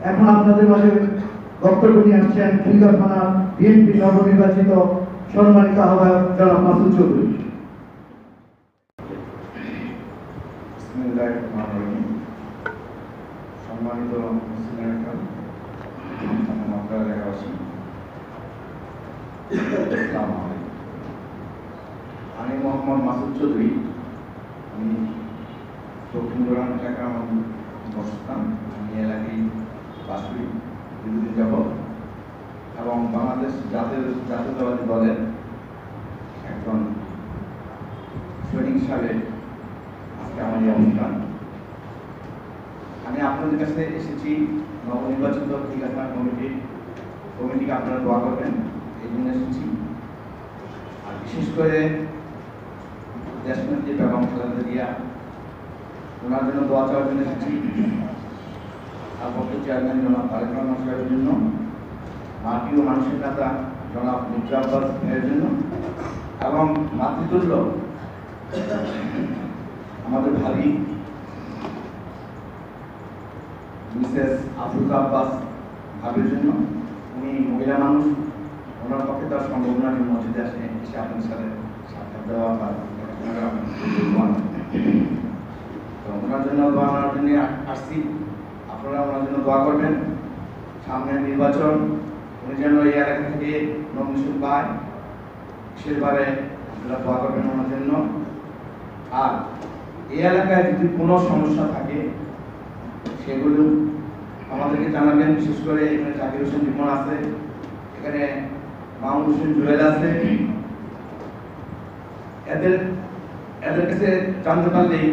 এখন আপনাদের মাঝে বক্তব্য নিয়ে আসছেন খিলগাঁও থানা বিএনপি নবনির্বাচিত সম্মানিত আহ্বায়ক জনাব মাসুদ চৌধুরী। সম্মানিত আমি মোহাম্মদ মাসুদ চৌধুরী। আমি দক্ষিণ গোরান এলাকা আমার বসতাম। আমি এলাকায় বাস করি দীর্ঘদিন যাবৎ এবং বাংলাদেশ জাতীয়তাবাদী দলের একজন সৈনিক হিসাবে আজকে আমার এই অবস্থান। আমি আপনাদের কাছে এসেছি নবনির্বাচিত খিলগাঁও কমিটিকে আপনারা দোয়া করবেন এই জন্য এসেছি। আর বিশেষ করে দেশনেত্রী বেগম খালেদা জিয়া ওনার জন্য দোয়া চাওয়ার জন্য এসেছি। তারপর চেয়ারম্যান জনাব তারেক রহমান সাহেবের জন্য, মাটি ও মানুষের নেতা জনাব মির্জা আব্বাস ভাইয়ের জন্য এবং মাতৃতুল্য আমাদের ভাবি মিসেস আফরোজা আব্বাস ভাবির জন্য। উনি মহিলা মানুষ, ওনার পক্ষে তার সম্ভব না যে মসজিদে এসে আপনার সাথে সাক্ষাৎ দেওয়া বা তো ওনার জন্য দোয়া আনার জন্য আসছি। আপনারা ওনার জন্য দোয়া করবেন। সামনে নির্বাচন, উনি যেন এই এলাকা থেকে নমিনেশন পায় সেভাবে আপনারা দোয়া করবেন ওনার জন্য। আর এই এলাকায় যদি কোনো সমস্যা থাকে সেগুলো আমাদেরকে জানাবেন। বিশেষ করে এখানে জাকির হোসেন জীবন আছে, এখানে মাহমুদ হোসেন জুয়েল আছে। এদের কাছে জানতে পারলেই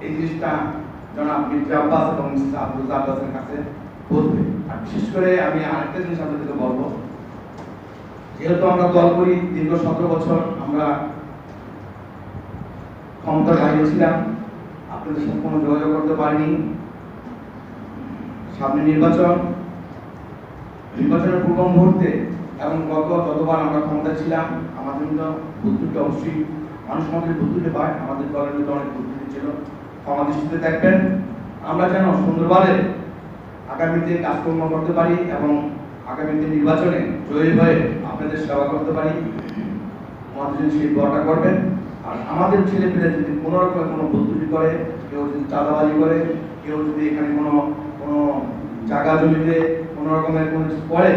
এই জিনিসটা জনাব মির্জা আব্বাস এবং মিসেস আফরোজা আব্বাসের কাছে বলবে। আর বিশেষ করে আমি আরেকটা জিনিস আপনাদেরকে বলবো, যেহেতু আমরা দল করি দীর্ঘ 17 বছর আমরা ক্ষমতা হারিয়েছিলাম, আপনাদের সাথে কোনো যোগাযোগ করতে পারিনি। সামনে নির্বাচনের পূর্ব মুহূর্তে এবং যতবার আমরা ক্ষমতা ছিলাম আমাদের কিন্তু বুদ্ধিকে অবশ্যই মানুষ আমাদের বুদ্ধিতে পায়, আমাদের দলের মধ্যে অনেক বুদ্ধি ছিল। ক্ষমা দৃষ্টিতে দেখবেন, আমরা যেন সুন্দরভাবে আগামীতে কাজকর্ম করতে পারি এবং আগামীতে নির্বাচনে জয়ী হয়ে আপনাদের সেবা করতে পারি। আমাদের জন্য সেই দোয়াটা করবেন। আর আমাদের ছেলেপেলে যদি কোনো রকমের কোনো বুদ্ধি করে, কেউ যদি চাঁদাবাজি করে, কেউ যদি এখানে কোনো জায়গা জমিতে কোনো রকমের কোনো কিছু করে,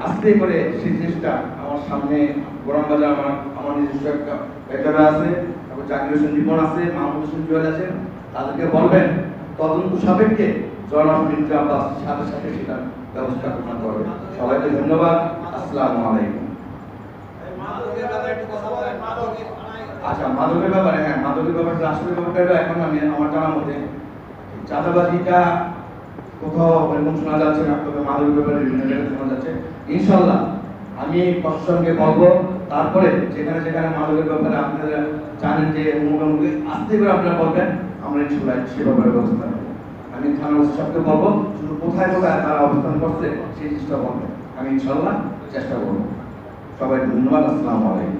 আস্তে করে সেই জিনিসটা আমার সামনে গোরাম বাজার আমার নিজস্ব একটা বেকারা আছে, তারপর জাকির হোসেন জীবন আছে, মাহমুদ হোসেন জুয়েল আছে, তাদেরকে বলবেন তদন্ত সাপেক্ষে জনাব মির্জা আব্বাস সাথে সাথে সেটার ব্যবস্থা গ্রহণ করবে। সবাইকে ধন্যবাদ। আসসালামু আলাইকুম। আচ্ছা, মাদকের ব্যাপারে, হ্যাঁ মাদকের ব্যাপারে রাষ্ট্রের ব্যাপারটা এখন আমি আমার জানার মধ্যে চাঁদাবাজিটা কোথাও এরকম শোনা যাচ্ছে না, তবে মাদকের ব্যাপারে বিভিন্ন জায়গায় শোনা যাচ্ছে। ইনশাল্লাহ আমি প্রশাসনকে বলবো, তারপরে যেখানে যেখানে মাদকের ব্যাপারে আপনারা জানেন যে মুখোমুখি আস্তে করে আপনারা বলবেন, আমরা ইনশাল্লাহ সে ব্যাপারে ব্যবস্থা নেব। আমি থানা ওসি সাহেবকে বলবো শুধু কোথায় কোথায় তারা অবস্থান করছে সেই জিনিসটা বলবেন, আমি ইনশাল্লাহ চেষ্টা করবো। সবাইকে ধন্যবাদ। আসসালামু আলাইকুম।